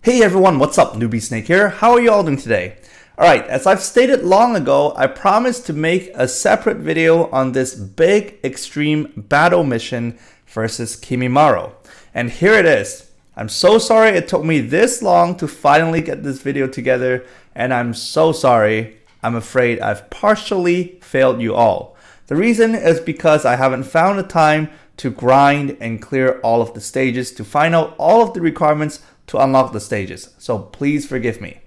Hey everyone, what's up? Newbie Snake here. How are you all doing today? Alright, as I've stated long ago, I promised to make a separate video on this big extreme battle mission versus Kimimaro. And here it is. I'm so sorry it took me this long to finally get this video together, and I'm so sorry. I'm afraid I've partially failed you all. The reason is because I haven't found the time to grind and clear all of the stages to find out all of the requirements to unlock the stages, so please forgive me.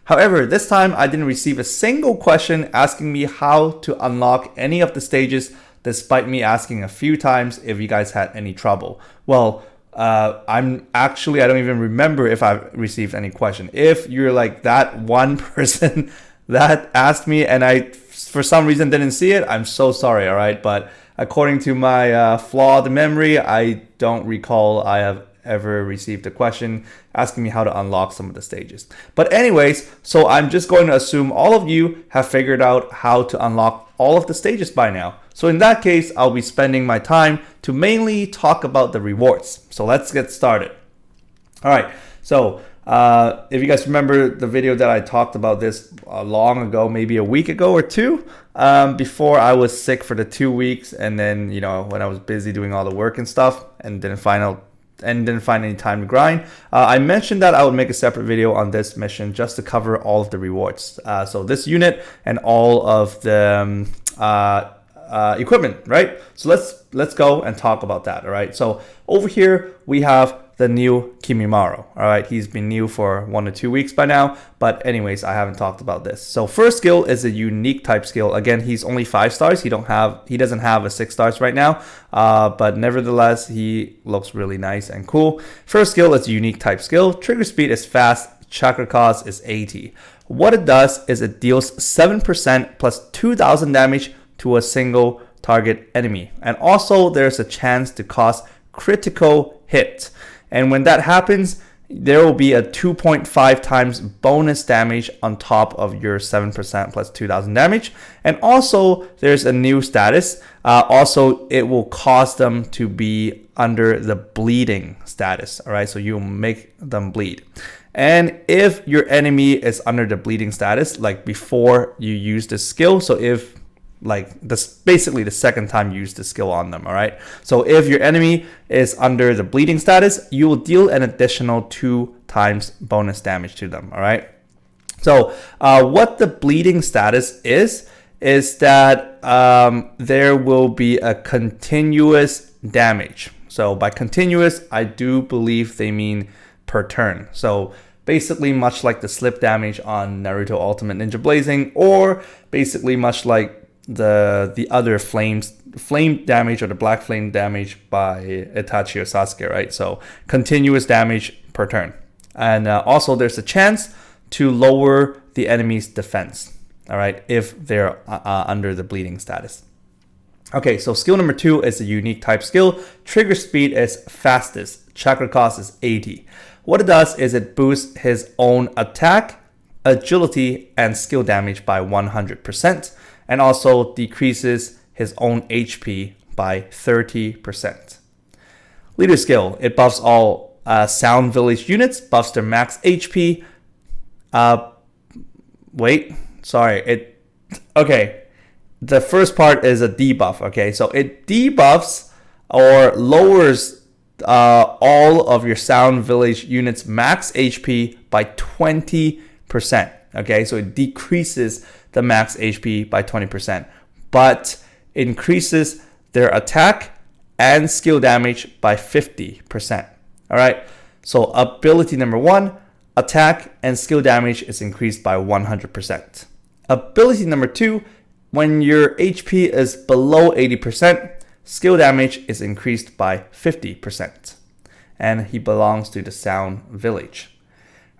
However, this time I didn't receive a single question asking me how to unlock any of the stages, despite me asking a few times if you guys had any trouble. Well, I don't even remember if I received any question. If you're like that one person that asked me and I for some reason didn't see it, I'm so sorry, alright? But according to my flawed memory, I don't recall I have ever received a question asking me how to unlock some of the stages. But anyways, so I'm just going to assume all of you have figured out how to unlock all of the stages by now. So in that case, I'll be spending my time to mainly talk about the rewards. So let's get started. All right, so if you guys remember the video that I talked about this long ago, maybe a week ago or two, before I was sick for the 2 weeks, and then when I was busy doing all the work and stuff and didn't find any time to grind, I mentioned that I would make a separate video on this mission just to cover all of the rewards. So this unit and all of the equipment, right? So let's go and talk about that. All right. So over here we have the new Kimimaro. All right, he's been new for 1 to 2 weeks by now, but anyways, I haven't talked about this. So first skill is a unique type skill. Again, he's only 5 stars. He doesn't have a 6 stars right now, but nevertheless, he looks really nice and cool. First skill is a unique type skill. Trigger speed is fast. Chakra cost is 80. What it does is it deals 7% plus 2,000 damage to a single target enemy, and also there's a chance to cause critical hit. And when that happens, there will be a 2.5 times bonus damage on top of your 7% plus 2,000 damage. And also, there's a new status. Also, it will cause them to be under the bleeding status. All right, so you'll make them bleed. And if your enemy is under the bleeding status, like before you use the skill, so if this basically the second time you use the skill on them, all right? So if your enemy is under the bleeding status, you will deal an additional 2 times bonus damage to them, all right? So what the bleeding status is that there will be a continuous damage. So by continuous, I do believe they mean per turn. So basically much like the slip damage on Naruto Ultimate Ninja Blazing, or basically much like the other flame damage or the black flame damage by Itachi or Sasuke, right? So continuous damage per turn. And also there's a chance to lower the enemy's defense, all right, if they're under the bleeding status. Okay, so skill number 2 is a unique type skill. Trigger speed is fastest. Chakra cost is 80. What it does is it boosts his own attack, agility, and skill damage by 100%. And also decreases his own HP by 30%. Leader skill, it buffs all Sound Village units, buffs their max HP. The first part is a debuff, okay? So it debuffs or lowers all of your Sound Village units' max HP by 20%, okay? So it decreases the max HP by 20%, but increases their attack and skill damage by 50%. All right. So ability number 1, attack and skill damage is increased by 100%. Ability number 2, when your HP is below 80%, skill damage is increased by 50%. And he belongs to the Sound Village.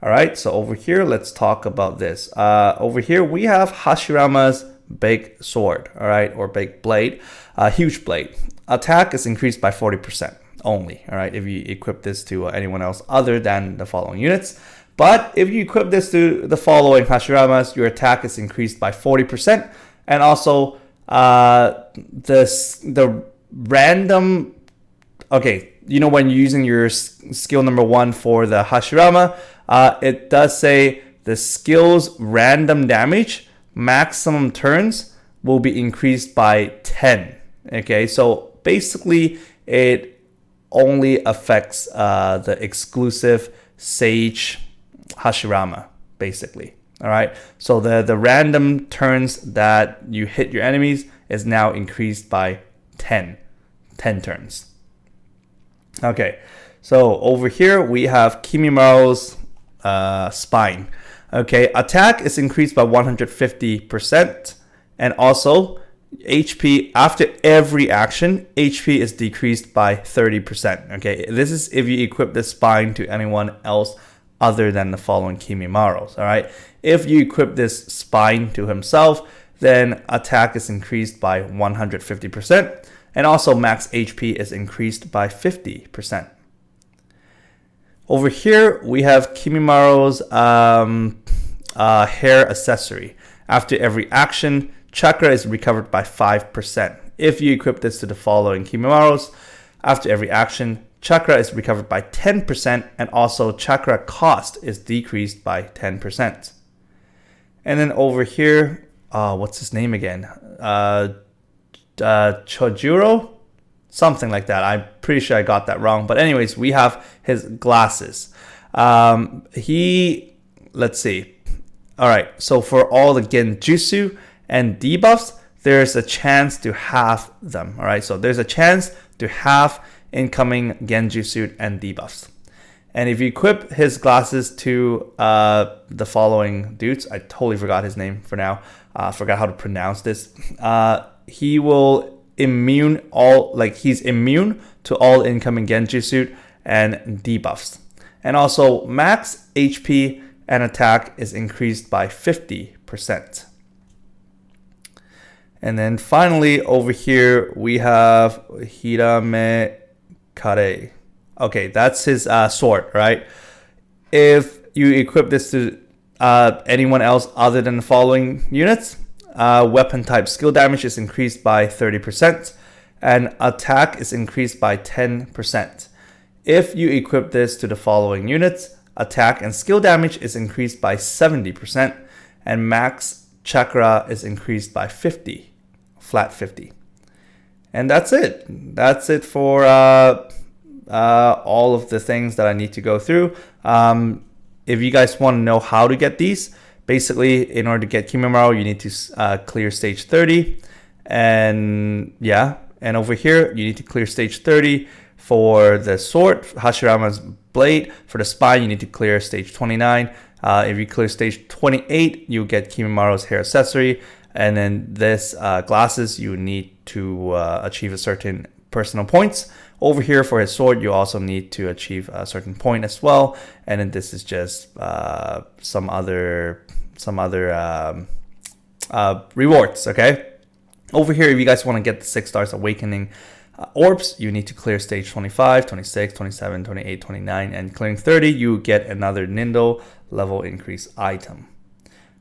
All right, so over here, let's talk about this. Over here, we have Hashirama's big sword, all right, or big blade, huge blade. Attack is increased by 40% only, all right, if you equip this to anyone else other than the following units. But if you equip this to the following Hashiramas, your attack is increased by 40%. And also, the random, okay, you know, when you're using your skill number 1 for the Hashirama, it does say the skill's random damage maximum turns will be increased by 10. Okay, so basically it only affects the exclusive Sage Hashirama, basically. All right, so the random turns that you hit your enemies is now increased by 10 turns. Okay, so over here we have Kimimaro's spine. Okay, attack is increased by 150%, and also HP after every action, HP is decreased by 30%. Okay, this is if you equip the spine to anyone else other than the following Kimimaros. All right, if you equip this spine to himself, then attack is increased by 150%, and also max HP is increased by 50%. Over here we have Kimimaro's hair accessory. After every action, chakra is recovered by 5%. If you equip this to the following Kimimaros, after every action, chakra is recovered by 10%, and also chakra cost is decreased by 10%. And then over here, what's his name again? Chojuro? Something like that. I'm pretty sure I got that wrong. But anyways, we have his glasses. Let's see. All right, so for all the genjutsu and debuffs, there's a chance to halve them. All right, so there's a chance to halve incoming genjutsu and debuffs. And if you equip his glasses to the following dudes, I totally forgot his name for now. Forgot how to pronounce this. He will he's immune to all incoming genjutsu and debuffs. And also max HP and attack is increased by 50%. And then finally over here we have Hirame Kare. Okay, that's his sword, right? If you equip this to anyone else other than the following units, weapon type skill damage is increased by 30%, and attack is increased by 10%. If you equip this to the following units, attack and skill damage is increased by 70%, and max chakra is increased by 50, flat 50. And that's it. That's it for all of the things that I need to go through. If you guys want to know how to get these, basically, in order to get Kimimaro, you need to clear stage 30. And yeah, and over here, you need to clear stage 30 for the sword, Hashirama's blade. For the spine, you need to clear stage 29. If you clear stage 28, you get Kimimaro's hair accessory. And then this glasses, you need to achieve a certain personal points. Over here for his sword, you also need to achieve a certain point as well. And then this is just some other rewards. Okay. Over here, if you guys want to get the 6 stars awakening orbs, you need to clear stage 25, 26, 27, 28, 29, and clearing 30, you get another Nindo level increase item.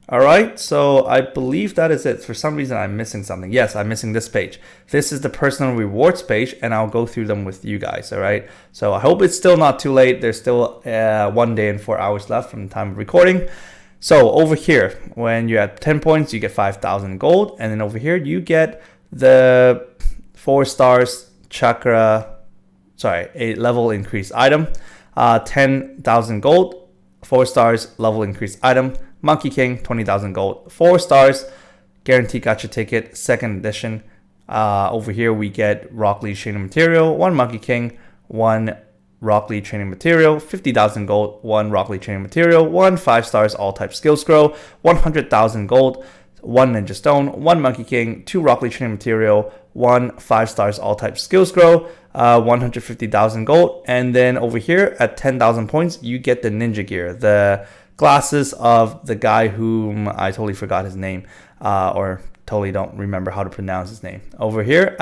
All right, so I believe that is it. For some reason, I'm missing something. Yes, I'm missing this page. This is the personal rewards page, and I'll go through them with you guys, all right? So I hope it's still not too late. There's still 1 day and 4 hours left from the time of recording. So over here, when you're at 10 points, you get 5,000 gold. And then over here, you get the 4 stars chakra, a level increase item, 10,000 gold, 4 stars level increase item, Monkey King, 20,000 gold, 4 stars, guaranteed gacha ticket, 2nd edition. Over here, we get Rock Lee training material, 1 Monkey King, 1 Rock Lee training material, 50,000 gold, 1 Rock Lee training material, 1 5 stars all type skill scroll, 100,000 gold, 1 Ninja Stone, 1 Monkey King, 2 Rock Lee training material, 1 5 stars all type skill scroll, 150,000 gold. And then over here at 10,000 points, you get the ninja gear, the glasses of the guy whom I totally forgot his name, or totally don't remember how to pronounce his name. Over here,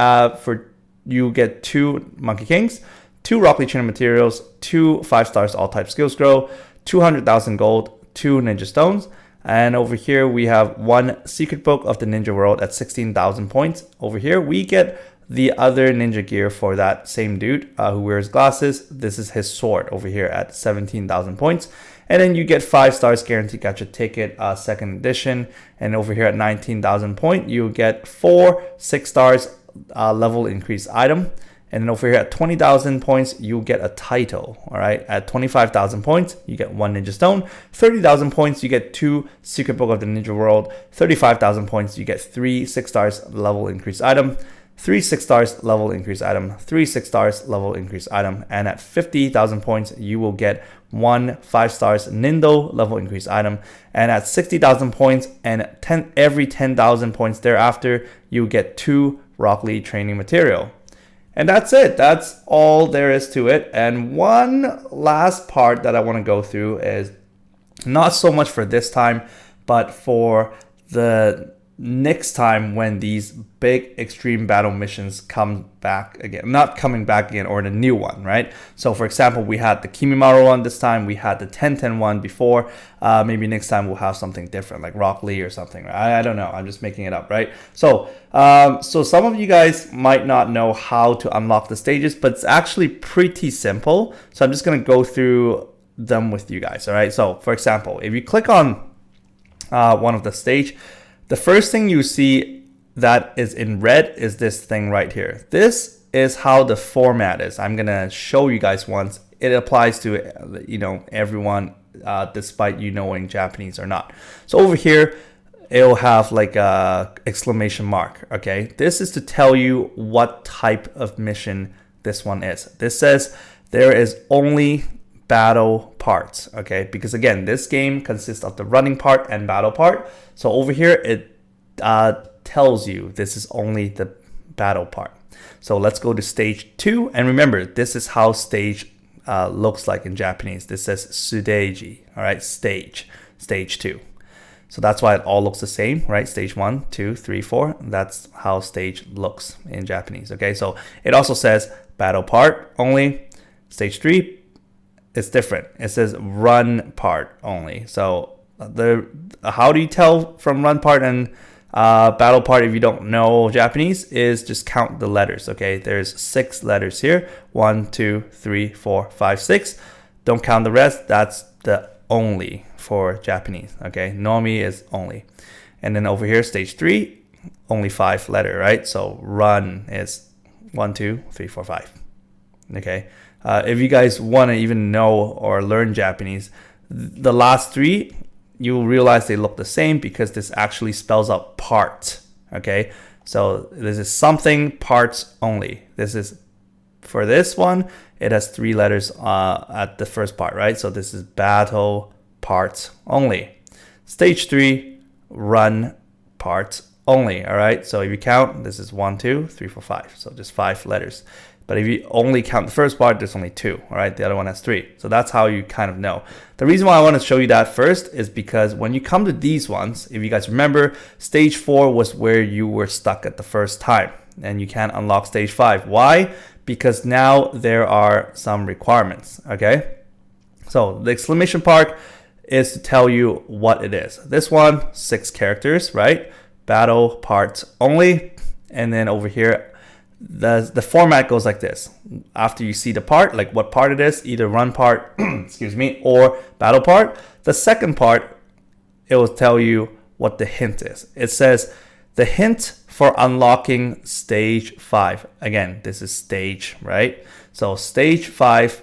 you get 2 Monkey Kings, 2 Rock Lee training materials, 2 5 stars all type skills grow, 200,000 gold, 2 Ninja Stones. And over here we have 1 secret book of the Ninja World at 16,000 points. Over here we get the other ninja gear for that same dude who wears glasses. This is his sword over here at 17,000 points. And then you get 5 stars guaranteed gacha ticket, second edition. And over here at 19,000 point, you get 4 6 stars level increase item. And then over here at 20,000 points, you get a title. All right. At 25,000 points, you get 1 ninja stone. 30,000 points, you get 2 secret book of the ninja world. 35,000 points, you get 3 6 stars level increase item. 3 6 stars level increase item, 3 6 stars level increase item, and at 50,000 points, you will get 1 5 stars Nindo level increase item, and at 60,000 points and every 10,000 points thereafter, you get 2 Rock Lee training material. And that's it. That's all there is to it. And one last part that I want to go through is not so much for this time, but for the next time when these big extreme battle missions come back again, not coming back again, or the new one, right? So for example, we had the Kimimaro one this time, we had the 1010 one before. Maybe next time we'll have something different, like Rock Lee or something. Right? I don't know, I'm just making it up, right? So so some of you guys might not know how to unlock the stages, but it's actually pretty simple. So I'm just going to go through them with you guys. All right, so for example, if you click on one of the stage, the first thing you see that is in red is this thing right here. This is how the format is. I'm gonna show you guys once. It applies to, you know, everyone, despite you knowing Japanese or not. So over here, it'll have like a exclamation mark. Okay, this is to tell you what type of mission this one is. This says there is only battle parts, okay? Because again, this game consists of the running part and battle part. So over here, it tells you this is only the battle part. So let's go to stage 2. And remember, this is how stage looks like in Japanese. This says sudeji, all right? Stage 2. So that's why it all looks the same, right? Stage 1, 2, 3, 4. That's how stage looks in Japanese, okay? So it also says battle part only. Stage 3, it's different. It says run part only. So how do you tell from run part and battle part if you don't know Japanese? Is just count the letters, okay? There's 6 letters here. 1, 2, 3, 4, 5, 6. Don't count the rest. That's the only for Japanese, okay? Nomi is only. And then over here, stage 3, only 5 letter, right? So run is 1, 2, 3, 4, 5, okay? If you guys want to even know or learn Japanese, the last 3, you'll realize they look the same because this actually spells out part, okay? So this is something parts only. This is, for this one, it has 3 letters at the first part, right? So this is battle parts only. Stage 3, run parts only, all right? So if you count, this is 1, 2, 3, 4, 5. So just 5 letters. But if you only count the first part, there's only 2, all right? The other one has 3. So that's how you kind of know. The reason why I want to show you that first is because when you come to these ones, if you guys remember, stage 4 was where you were stuck at the first time, and you can't unlock stage 5. Why? Because now there are some requirements, okay? So the exclamation part is to tell you what it is. This one, 6 characters, right? Battle parts only. And then over here, the format goes like this. After you see the part, like what part it is, either run part, excuse me, or battle part, the second part, it will tell you what the hint is. It says the hint for unlocking stage 5. Again, this is stage, right? So stage 5,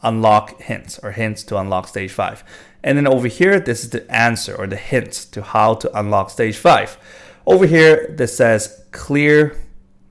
unlock hints, or hints to unlock stage 5. And then over here, this is the answer or the hint to how to unlock stage 5. Over here, this says clear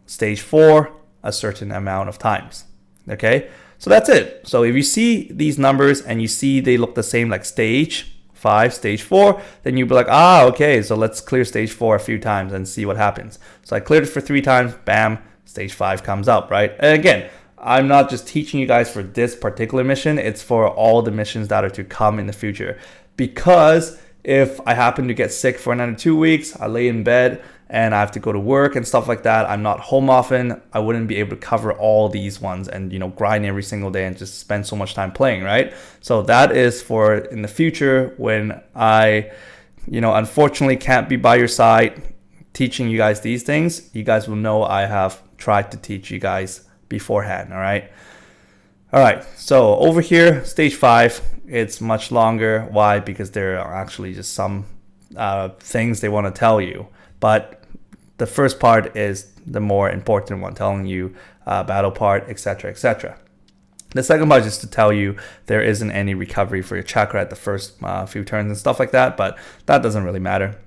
stage 4 a certain amount of times, okay? So that's it. So if you see these numbers and you see they look the same, like stage 5, stage 4, then you'll be like, okay, so let's clear stage 4 a few times and see what happens. So I cleared it for 3 times, bam, stage 5 comes up, right? And again, I'm not just teaching you guys for this particular mission, it's for all the missions that are to come in the future. Because if I happen to get sick for another 2 weeks, I lay in bed and I have to go to work and stuff like that, I'm not home often, I wouldn't be able to cover all these ones and, you know, grind every single day and just spend so much time playing, right? So that is for in the future when I, you know, unfortunately can't be by your side, teaching you guys these things, you guys will know I have tried to teach you guys beforehand. All right, so over here, stage 5, it's much longer. Why? Because there are actually just some things they want to tell you, but the first part is the more important one, telling you battle part, etc., etc. The second part is just to tell you there isn't any recovery for your chakra at the first few turns and stuff like that, but that doesn't really matter.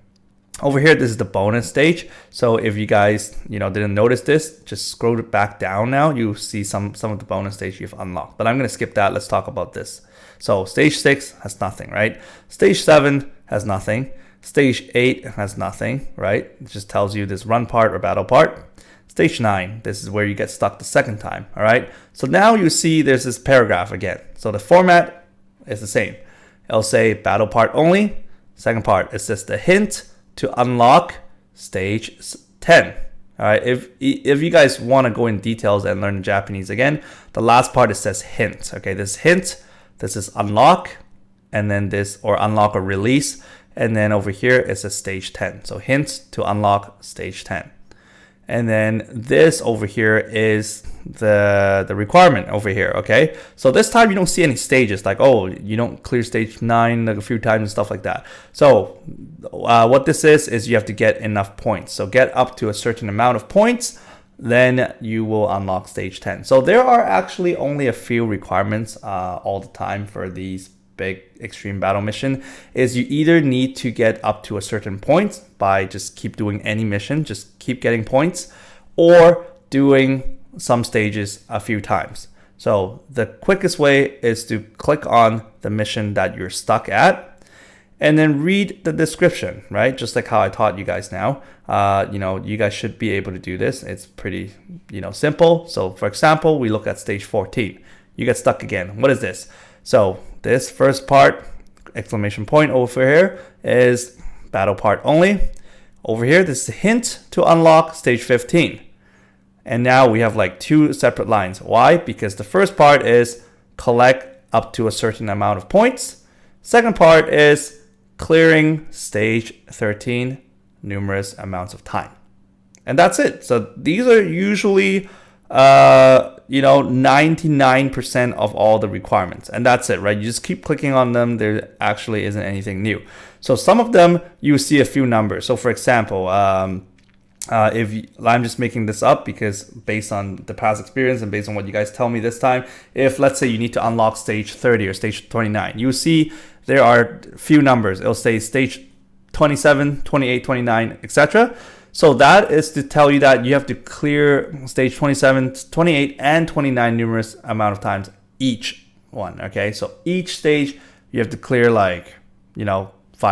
Over here, this is the bonus stage. So if you guys, didn't notice this, just scroll it back down now. You'll see some of the bonus stage you've unlocked. But I'm going to skip that. Let's talk about this. So stage 6 has nothing, right? Stage 7 has nothing. Stage 8 has nothing, right? It just tells you this run part or battle part. Stage 9, this is where you get stuck the second time, all right? So now you see there's this paragraph again. So the format is the same. It'll say battle part only. Second part, it says the hint to unlock stage 10. All right, if you guys want to go in details and learn Japanese again, the last part it says hint. Okay, this hint, this is unlock, and then this, or unlock or release, and then over here it says stage 10. So hint to unlock stage 10. And then this over here is the requirement over here, okay? So this time you don't see any stages, like, oh, you don't clear stage 9 like a few times and stuff like that. So what this is you have to get enough points. So get up to a certain amount of points, then you will unlock stage 10. So there are actually only a few requirements all the time for these big extreme battle mission. Is you either need to get up to a certain point by just keep doing any mission, just keep getting points, or doing some stages a few times. So the quickest way is to click on the mission that you're stuck at and then read the description, right? Just like how I taught you guys now. You guys should be able to do this. It's pretty, simple. So for example, we look at stage 14. You get stuck again. What is this? So this first part, exclamation point over here, is battle part only. Over here, this is a hint to unlock stage 15. And now we have like 2 separate lines. Why? Because the first part is collect up to a certain amount of points. Second part is clearing stage 13 numerous amounts of time. And that's it. So these are usually 99% of all the requirements, and that's it, right? You just keep clicking on them. There actually isn't anything new. So some of them you see a few numbers. So for example, I'm just making this up because based on the past experience and based on what you guys tell me this time, if let's say you need to unlock stage 30 or stage 29, you see there are a few numbers. It'll say stage 27, 28, 29, etc. So that is to tell you that you have to clear stage 27, 28, and 29 numerous amount of times each one, okay? So each stage you have to clear 5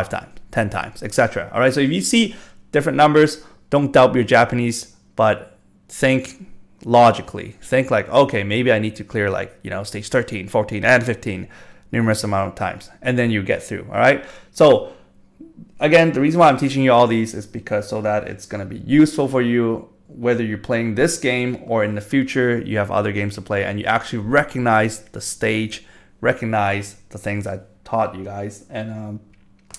times, 10 times, etc. All right, so if you see different numbers, don't doubt your Japanese, but think logically. Think like, okay, maybe I need to clear stage 13, 14, and 15 numerous amount of times, and then you get through, all right? So again, the reason why I'm teaching you all these is because so that it's going to be useful for you, whether you're playing this game or in the future you have other games to play and you actually recognize the stage, recognize the things I taught you guys, and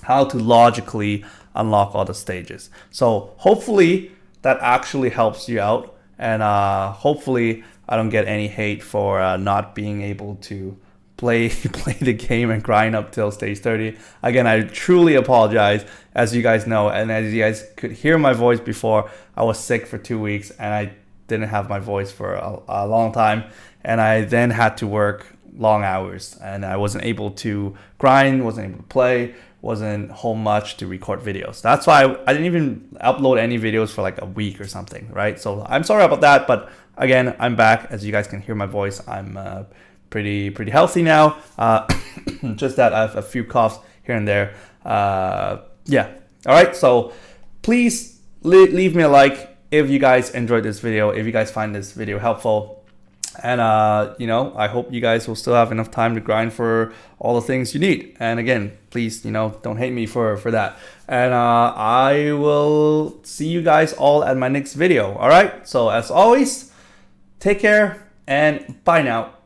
how to logically unlock all the stages. So hopefully that actually helps you out, and hopefully I don't get any hate for not being able to play the game and grind up till stage 30. Again, I truly apologize, as you guys know, and as you guys could hear my voice before, I was sick for 2 weeks and I didn't have my voice for a long time, and I then had to work long hours and I wasn't able to grind, wasn't able to play, wasn't home much to record videos. That's why I didn't even upload any videos for like a week or something, right? So I'm sorry about that, but again, I'm back. As you guys can hear my voice, I'm pretty healthy now. Just that I have a few coughs here and there. Yeah. All right. So please leave me a like if you guys enjoyed this video, if you guys find this video helpful. And, I hope you guys will still have enough time to grind for all the things you need. And again, please, don't hate me for that. And I will see you guys all at my next video. All right. So as always, take care and bye now.